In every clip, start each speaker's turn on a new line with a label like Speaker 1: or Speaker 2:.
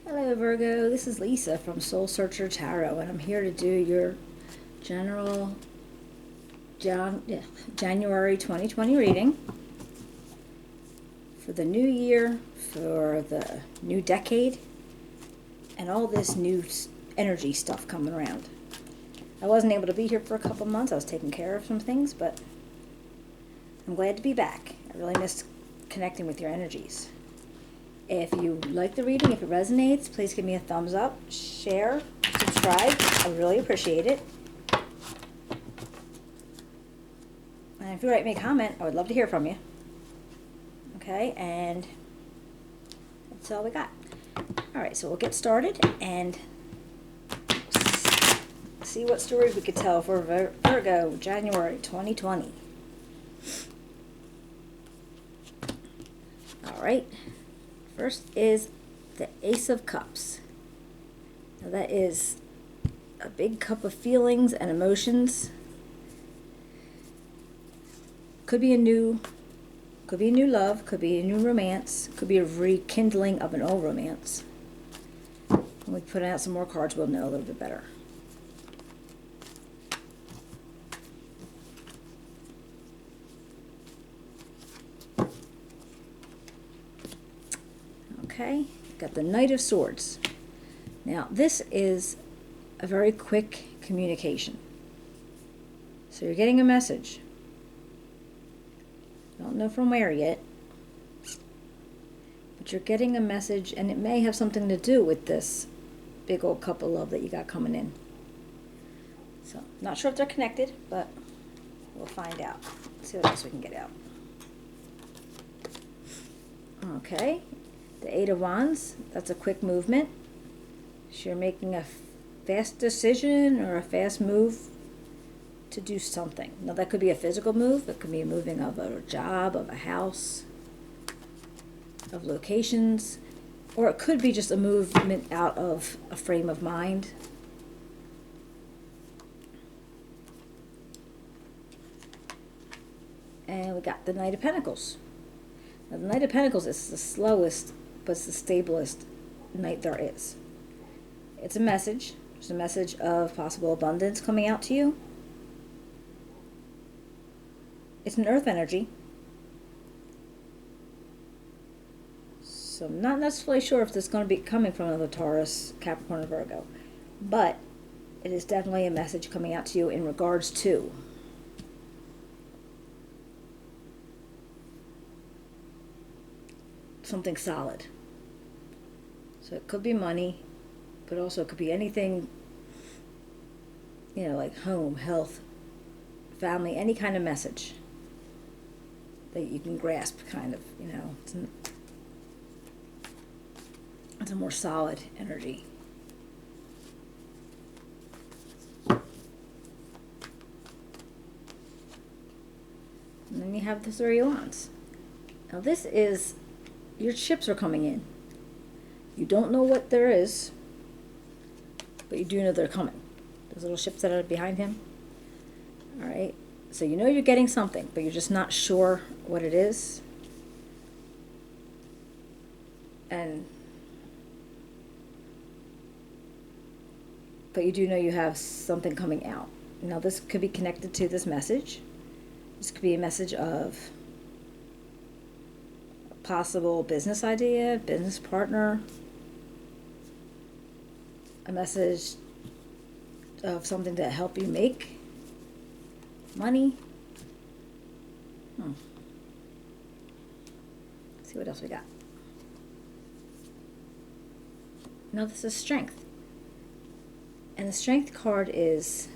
Speaker 1: Hello Virgo, this is Lisa from Soul Searcher Tarot, and I'm here to do your general January 2020 reading for the new year, for the new decade, and all this new energy stuff coming around. I wasn't able to be here for a couple months. I was taking care of some things, but I'm glad to be back. I really missed connecting with your energies. If you like the reading, if it resonates, please give me a thumbs up, share, subscribe. I really appreciate it. And if you write me a comment, I would love to hear from you. Okay, and that's all we got. All right, so we'll get started and see what stories we could tell for Virgo, January 2020. All right. First is the Ace of Cups. Now that is a big cup of feelings and emotions. Could be a new love, could be a new romance, could be a rekindling of an old romance. When we put out some more cards, we'll know a little bit better. Okay, got the Knight of Swords. Now, this is a very quick communication. So you're getting a message. Don't know from where yet. But you're getting a message, and it may have something to do with this big old cup of love that you got coming in. So, not sure if they're connected, but we'll find out. Let's see what else we can get out. Okay. The Eight of Wands, that's a quick movement. So you're making a fast decision or a fast move to do something. Now that could be a physical move, it could be a moving of a job, of a house, of locations, or it could be just a movement out of a frame of mind. And we got the Knight of Pentacles. Now the Knight of Pentacles is the slowest, but it's the stablest knight there is. It's a message. It's a message of possible abundance coming out to you. It's an earth energy. So I'm not necessarily sure if this is going to be coming from another Taurus, Capricorn, or Virgo. But it is definitely a message coming out to you in regards to something solid. So it could be money, but also it could be anything, like home, health, family, any kind of message that you can grasp, kind of, it's a more solid energy. And then you have the Three of Wands. Now this is, your ships are coming in. You don't know what there is, but you do know they're coming. Those little ships that are behind him. All right. So you know you're getting something, but you're just not sure what it is. But you do know you have something coming out. Now this could be connected to this message. This could be a message of a possible business idea, business partner, a message of something to help you make money. Let's see what else we got. Now this is Strength. And the Strength card is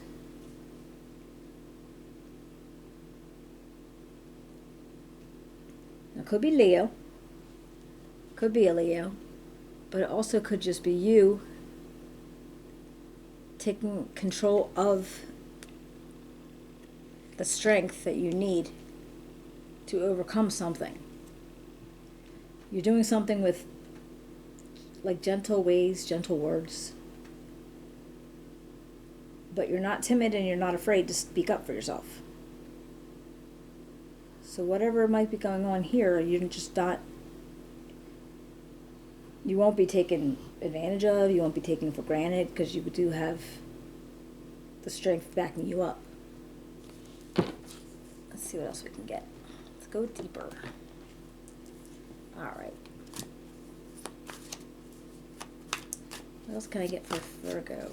Speaker 1: it could be Leo, could be a Leo, but it also could just be you taking control of the strength that you need to overcome something. You're doing something with like gentle ways, gentle words, but you're not timid and you're not afraid to speak up for yourself. So whatever might be going on here, you're just not you won't be taken advantage of, you won't be taken for granted, because you do have the strength backing you up. Let's see what else we can get. Let's go deeper. All right. What else can I get for Virgo?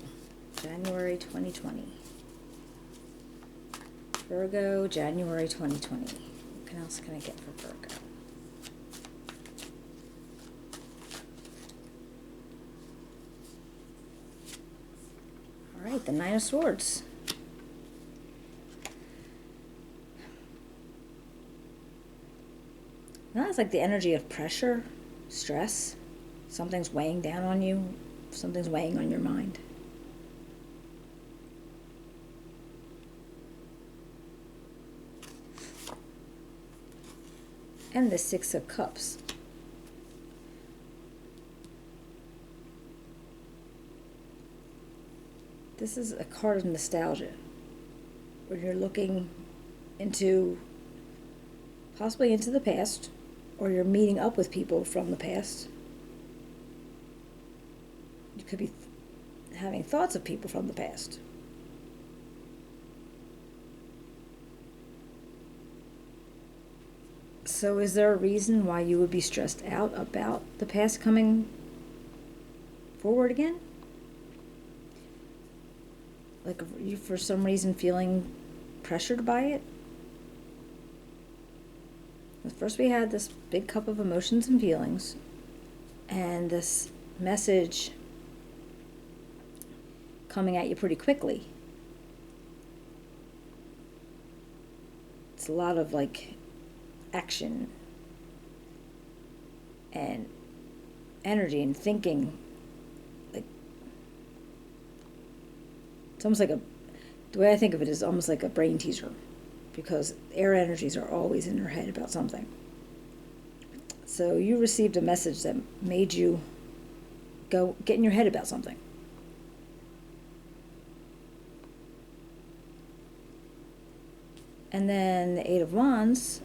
Speaker 1: January 2020. Virgo, January 2020. What else can I get for Virgo? All right, the Nine of Swords. Now it's like the energy of pressure, stress. Something's weighing down on you. Something's weighing on your mind. And the Six of Cups. This is a card of nostalgia, where you're looking into, possibly into the past, or you're meeting up with people from the past. You could be having thoughts of people from the past. So is there a reason why you would be stressed out about the past coming forward again? Like, are you for some reason feeling pressured by it? First we had this big cup of emotions and feelings, and this message coming at you pretty quickly. It's a lot of like action and energy and thinking. Like, it's almost like the way I think of it is almost like a brain teaser, because air energies are always in your head about something. So you received a message that made you go get in your head about something. And then the Eight of Wands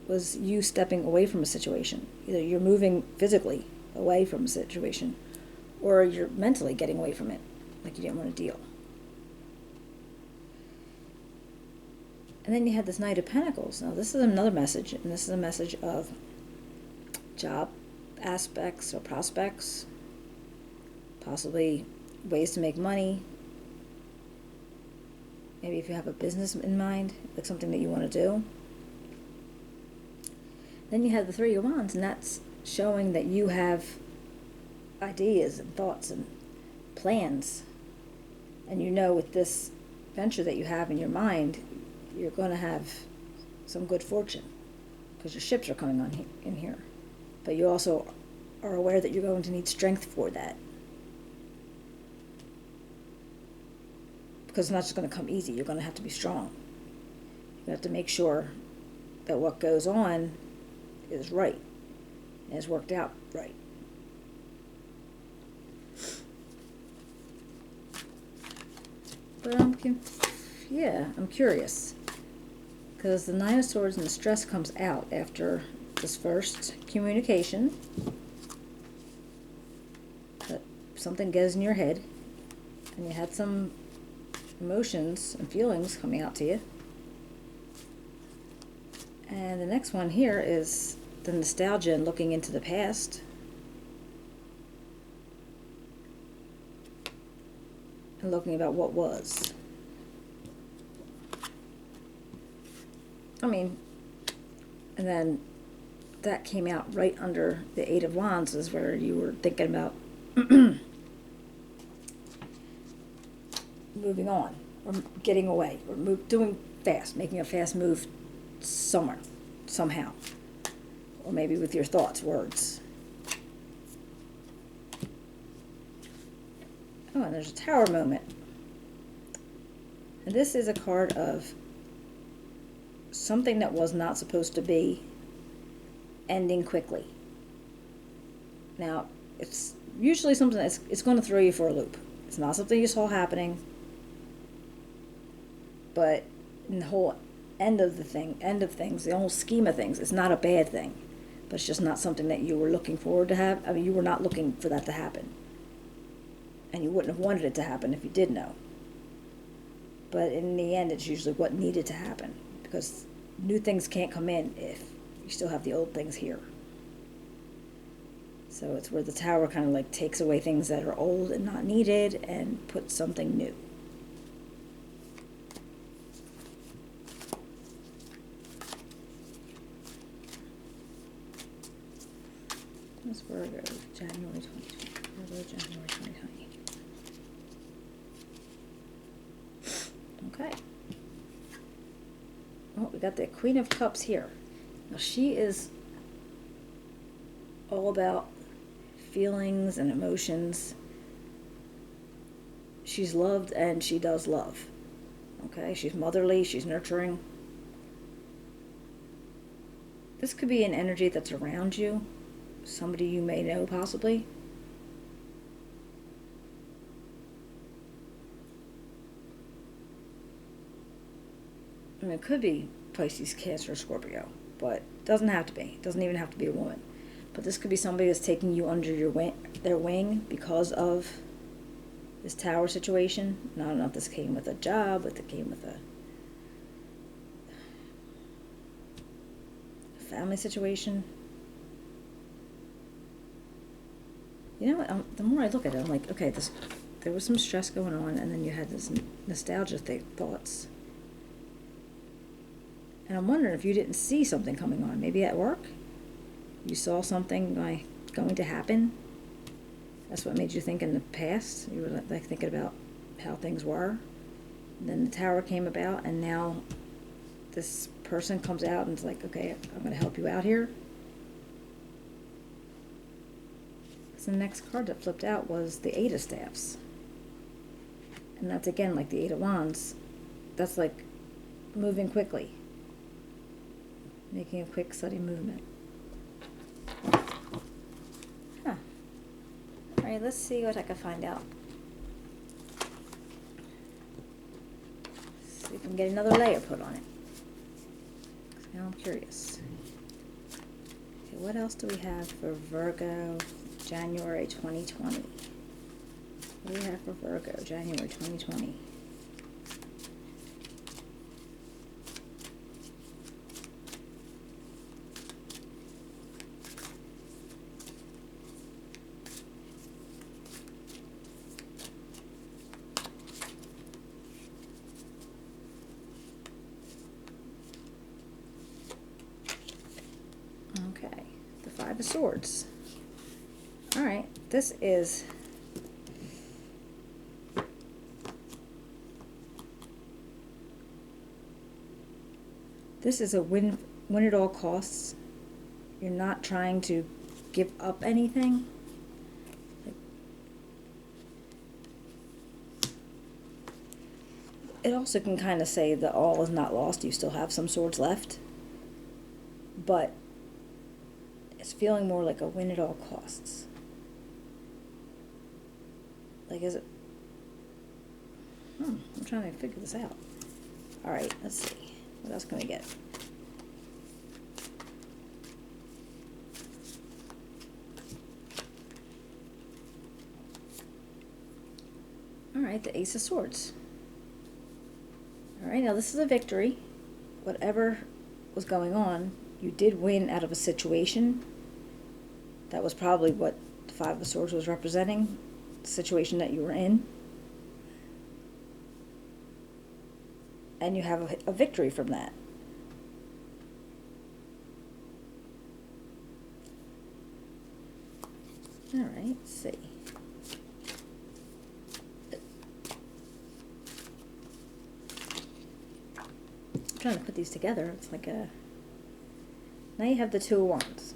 Speaker 1: was you stepping away from a situation. Either you're moving physically away from a situation, or you're mentally getting away from it, like you didn't want to deal. And then you had this Knight of Pentacles. Now this is another message, and this is a message of job aspects or prospects, possibly ways to make money. Maybe if you have a business in mind, like something that you want to do. Then you have the Three of Wands, and that's showing that you have ideas and thoughts and plans. And you know with this venture that you have in your mind, you're going to have some good fortune, because your ships are coming on in here. But you also are aware that you're going to need strength for that, because it's not just going to come easy. You're going to have to be strong. You have to make sure that what goes on is right and is worked out right. But I'm curious, because the Nine of Swords and the stress comes out after this first communication, that something gets in your head, and you had some emotions and feelings coming out to you. And the next one here is the nostalgia and looking into the past. And looking about what was. And then that came out right under the Eight of Wands, is where you were thinking about moving on, or getting away, or doing fast, making a fast move somewhere, somehow, or maybe with your thoughts, words. Oh, and there's a Tower moment. And this is a card of something that was not supposed to be ending quickly. Now, it's usually something it's going to throw you for a loop. It's not something you saw happening, but in the whole end of things, the whole scheme of things, it's not a bad thing. but it's just not something that you were looking forward to have. I mean, you were not looking for that to happen. And you wouldn't have wanted it to happen if you did know. But in the end, it's usually what needed to happen, because new things can't come in if you still have the old things here. So it's where the Tower kind of like takes away things that are old and not needed and puts something new. That's Virgo, January 2020. Virgo, January 2020. Okay. Oh, we got the Queen of Cups here. Now she is all about feelings and emotions. She's loved and she does love. Okay, she's motherly, she's nurturing. This could be an energy that's around you, somebody you may know possibly. I mean, it could be Pisces, Cancer, Scorpio, but it doesn't have to be. It doesn't even have to be a woman. But this could be somebody that's taking you under their wing because of this Tower situation. And I don't know if this came with a job, if it came with a family situation. You know what? The more I look at it, I'm like, okay, there was some stress going on, and then you had this nostalgia thoughts. And I'm wondering if you didn't see something coming on. Maybe at work, you saw something going to happen. That's what made you think in the past. You were like thinking about how things were. And then the Tower came about, and now this person comes out and is like, okay, I'm going to help you out here. So the next card that flipped out was the Eight of Staffs. And that's again like the Eight of Wands. That's like moving quickly. Making a quick, sudden movement. Huh. Alright, let's see what I can find out. See if I can get another layer put on it. Now I'm curious. Okay, what else do we have for Virgo, January 2020? What do we have for Virgo, January 2020? Okay, the Five of Swords. All right, this is a win at all costs. You're not trying to give up anything. It also can kind of say that all is not lost. You still have some swords left, but it's feeling more like a win at all costs. Like, is it? I'm trying to figure this out. All right, let's see. What else can we get? All right, the Ace of Swords. All right, now this is a victory. Whatever was going on, you did win out of a situation. That was probably what the Five of Swords was representing, the situation that you were in. And you have a victory from that. All right, let's see. I'm trying to put these together. It's like a... Now you have the Two of Wands.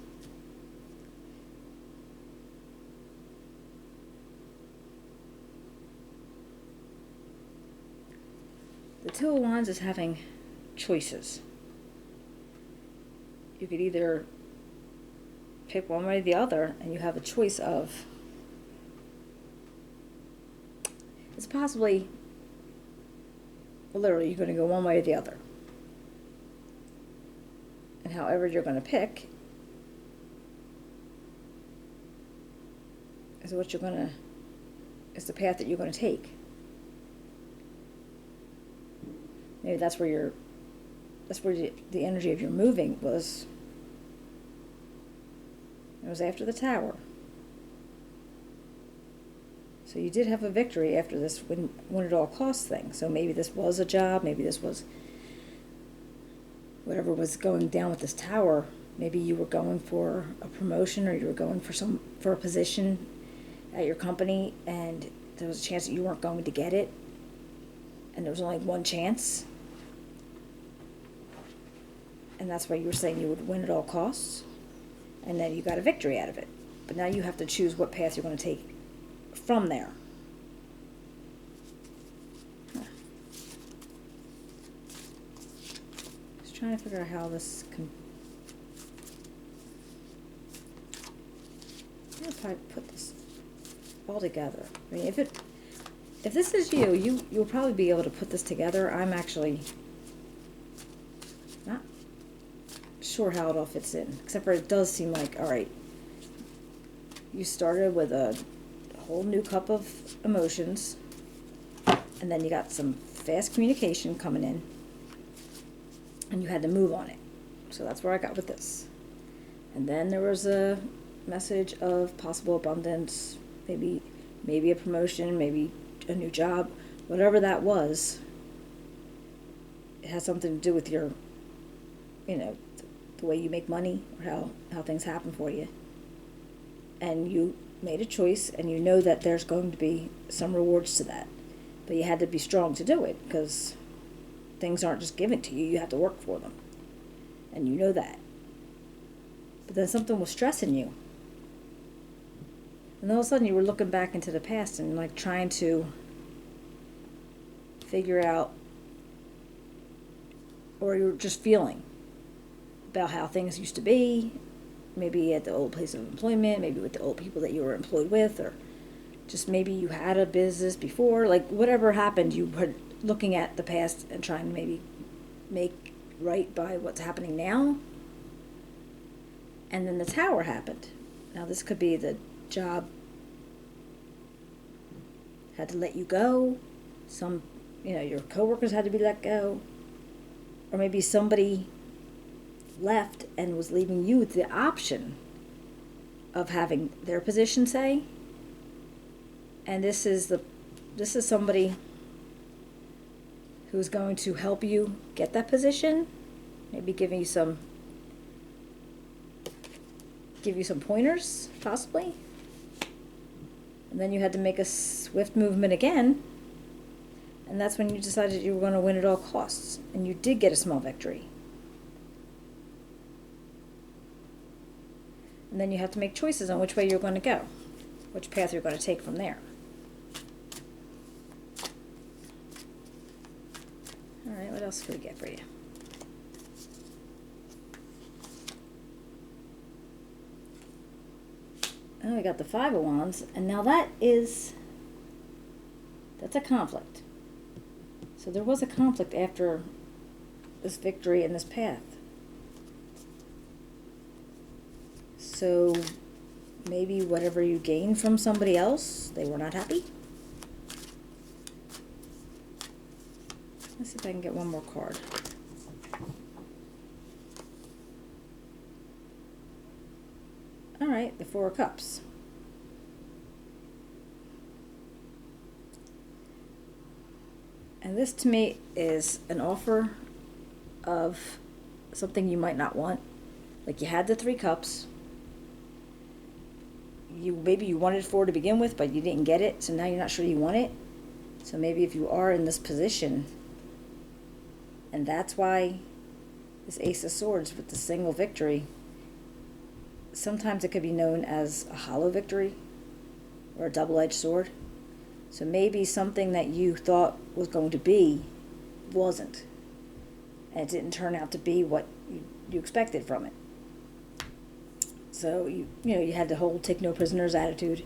Speaker 1: The Two of Wands is having choices. You could either pick one way or the other, and you have a choice of... It's possibly... Well, literally, you're going to go one way or the other. And however you're going to pick, is is the path that you're gonna take. Maybe that's where the energy of your moving was. It was after the Tower. So you did have a victory after this win at all costs thing. So maybe this was a job, maybe this was whatever was going down with this Tower. Maybe you were going for a promotion, or you were going for a position at your company, and there was a chance that you weren't going to get it, and there was only one chance. And that's why you were saying you would win at all costs, and then you got a victory out of it. But now you have to choose what path you're going to take from there. Just trying to figure out how this can. I'm gonna probably put this all together. I mean, if this is you'll probably be able to put this together. I'm actually not sure how it all fits in, except for it does seem like, all right, you started with a whole new cup of emotions, and then you got some fast communication coming in, and you had to move on it. So that's where I got with this. And then there was a message of possible abundance, maybe a promotion, maybe a new job, whatever that was. It has something to do with your, the way you make money, or how things happen for you. And you made a choice, and you know that there's going to be some rewards to that. But you had to be strong to do it, because things aren't just given to you. You have to work for them. And you know that. But then something was stressing you. And all of a sudden you were looking back into the past and like trying to figure out, or you were just feeling about how things used to be, maybe at the old place of employment, maybe with the old people that you were employed with, or just maybe you had a business before, like whatever happened, you were looking at the past and trying to maybe make right by what's happening now. And then the Tower happened. Now this could be the job had to let you go. Some, your coworkers had to be let go. Or maybe somebody left and was leaving you with the option of having their position, say. And this is somebody who's going to help you get that position, maybe give you some pointers, possibly. And then you had to make a swift movement again, and that's when you decided you were going to win at all costs, and you did get a small victory. And then you have to make choices on which way you're going to go, which path you're going to take from there. All right, what else could we get for you? Oh, we got the Five of Wands, and now that's a conflict. So there was a conflict after this victory and this path. So maybe whatever you gained from somebody else, they were not happy. Let's see if I can get one more card. All right, the Four of Cups. And this to me is an offer of something you might not want. Like you had the Three Cups. Maybe you wanted four to begin with, but you didn't get it, so now you're not sure you want it. So maybe if you are in this position, and that's why this Ace of Swords with the single victory, sometimes it could be known as a hollow victory or a double-edged sword. So maybe something that you thought was going to be wasn't, and it didn't turn out to be what you expected from it. So you had the whole take no prisoners attitude,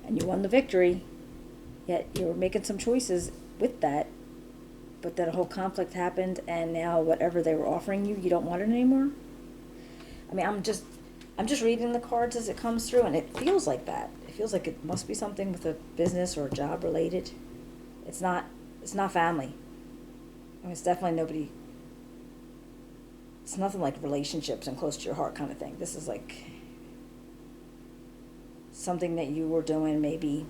Speaker 1: and you won the victory, yet you were making some choices with that, but then a whole conflict happened, and now whatever they were offering you, you don't want it anymore. I mean, I'm just reading the cards as it comes through, and it feels like that. It feels like it must be something with a business or a job related. It's not family. I mean, it's definitely nobody. It's nothing like relationships and close to your heart kind of thing. This is like something that you were doing, maybe,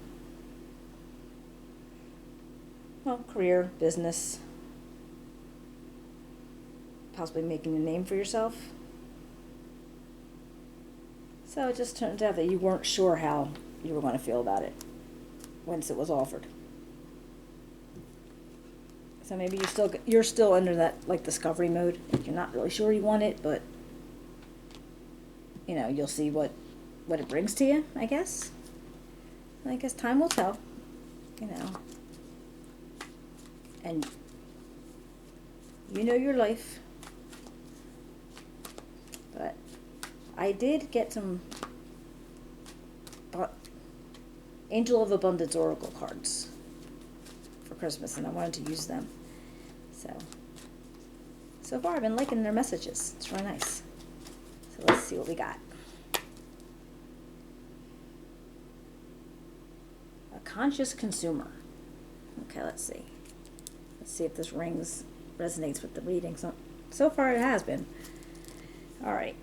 Speaker 1: well, career, business, possibly making a name for yourself. So it just turns out that you weren't sure how you were going to feel about it once it was offered. So maybe you're still under that like discovery mode. You're not really sure you want it, but you'll see what it brings to you, I guess. I guess time will tell. And you know your life. But I did get some Angel of Abundance Oracle cards for Christmas, and I wanted to use them. So far I've been liking their messages. It's really nice. So let's see what we got. A conscious consumer. Okay, let's see. Let's see if this resonates with the reading. So far it has been. All right.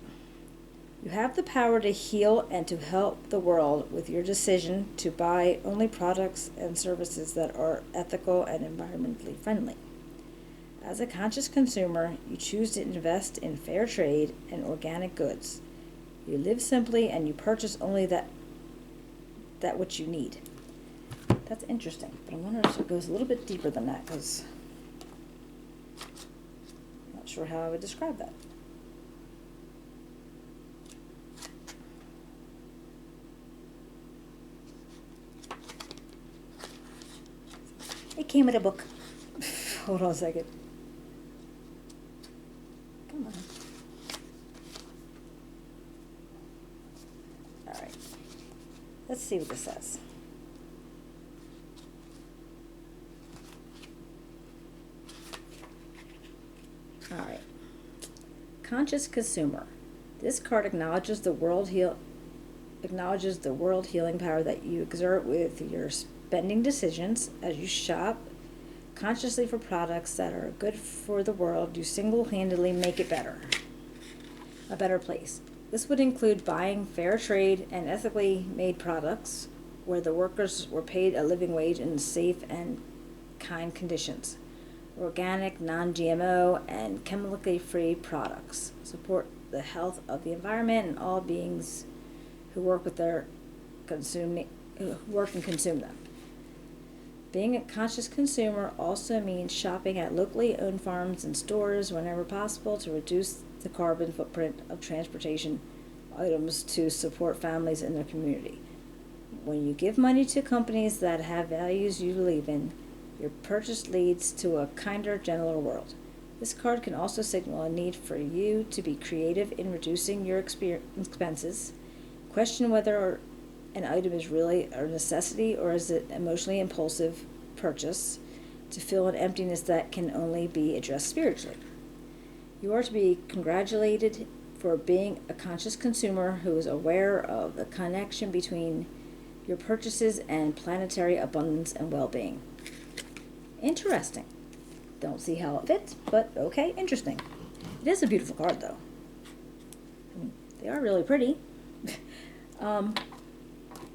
Speaker 1: You have the power to heal and to help the world with your decision to buy only products and services that are ethical and environmentally friendly. As a conscious consumer, you choose to invest in fair trade and organic goods. You live simply and you purchase only that which you need. That's interesting, but I wonder if it goes a little bit deeper than that, because I'm not sure how I would describe that. It came with a book. Hold on a second. Come on. All right. Let's see what this says. All right. Conscious consumer. This card acknowledges the world healing power that you exert with your spending decisions as you shop consciously for products that are good for the world. You single-handedly make it a better place. This would include buying fair trade and ethically made products where the workers were paid a living wage in safe and kind conditions. Organic, non-GMO, and chemically free products support the health of the environment and all beings who work and consume them. Being a conscious consumer also means shopping at locally owned farms and stores whenever possible to reduce the carbon footprint of transportation items to support families in their community. When you give money to companies that have values you believe in, your purchase leads to a kinder, gentler world. This card can also signal a need for you to be creative in reducing your expenses. Question whether an item is really a necessity or is it emotionally impulsive purchase to fill an emptiness that can only be addressed spiritually. You are to be congratulated for being a conscious consumer who is aware of the connection between your purchases and planetary abundance and well-being. Interesting. Don't see how it fits, but okay, interesting. It is a beautiful card, though. I mean, they are really pretty.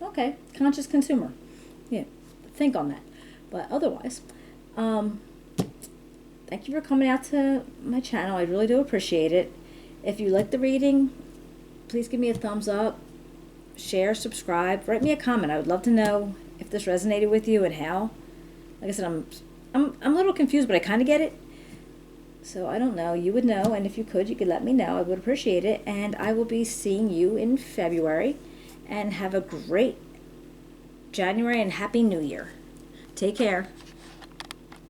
Speaker 1: Okay, conscious consumer. Yeah, think on that. But otherwise, thank you for coming out to my channel. I really do appreciate it. If you like the reading, please give me a thumbs up, share, subscribe, write me a comment. I would love to know if this resonated with you and how. Like I said, I'm a little confused, but I kind of get it. So I don't know. You would know, and if you could let me know. I would appreciate it. And I will be seeing you in February. And have a great January and Happy New Year. Take care.